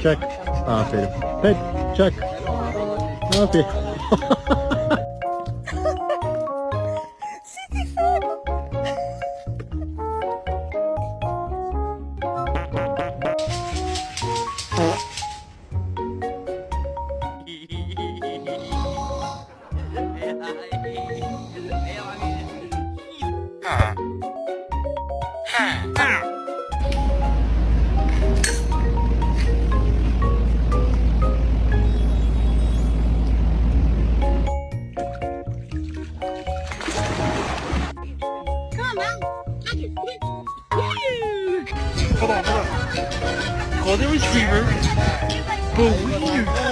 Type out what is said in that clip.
Çak. Aferin. Pet. Çak. Aferin. Hold on. Golden Retriever, but weird.